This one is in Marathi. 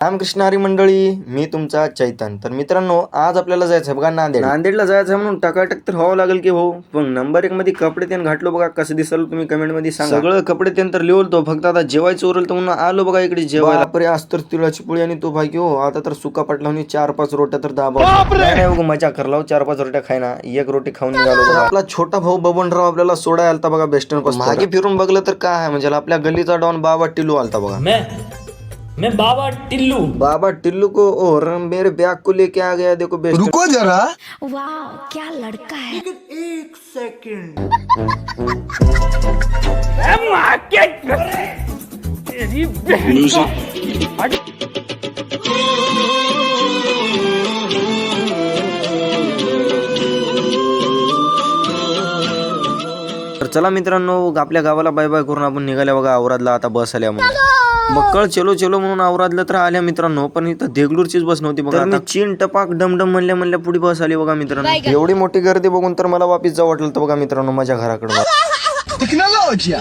रामकृष्ण हरी मंडळी, मी तुमचा चैतन. तर मित्रांनो, आज आपल्याला जायचं बघा नांदेडला जायचं म्हणून टकाटक तर व्हावं लागेल की भाऊ. पण नंबर 1 मध्ये कपडे त्यानं घातलो बघा. कसं दिसल तुम्ही कमेंट मध्ये सांगा. सगळं कपडे त्यानं तर लिहलतो, फक्त आता जेवायचं उरलं तर म्हणून आलो बघा इकडे जेवायला. बापरे, आज तर तिळाची पोळी आणि तो भाई हो. आता तर सुका पटलावणी 4-5 रोट्या तर दाबा. नाही बघू, मजा करलाव. 4-5 रोट्या खायना, एक रोटी खाऊन निघालो. तर आपला छोटा भाऊ बबनराव आपल्याला सोडाय आलता बघा बेस्टन पासून. मागे फिरून बघलं तर काय आहे, म्हणजे आपल्या गल्लीचा डॉन बाबा टिल्लू आलता बघा. मैं बाबा टिल्लू को और मेरे बैग को लेके आ गया. देखो बेस्ट. रुको जरा, वाह क्या लड़का है। तर चला मित्रांनो, आपल्या गावाला बाय बाय करून आपण निघाल्या बघा औरादला. आता बस आल्या म्हणून मक्कळ चलो म्हणून औरादला तर आल्या मित्रांनो. पण इथं देगलूरचीच बस नव्हती बघा. मी चीन टपाक डमडम म्हणल्या पुढे बस आली बघा मित्रांनो. एवढी मोठी गर्दी बघून तर मला वापिस जावं वाटलं तर बघा मित्रांनो माझ्या घराकडे. टेक्नोलॉजी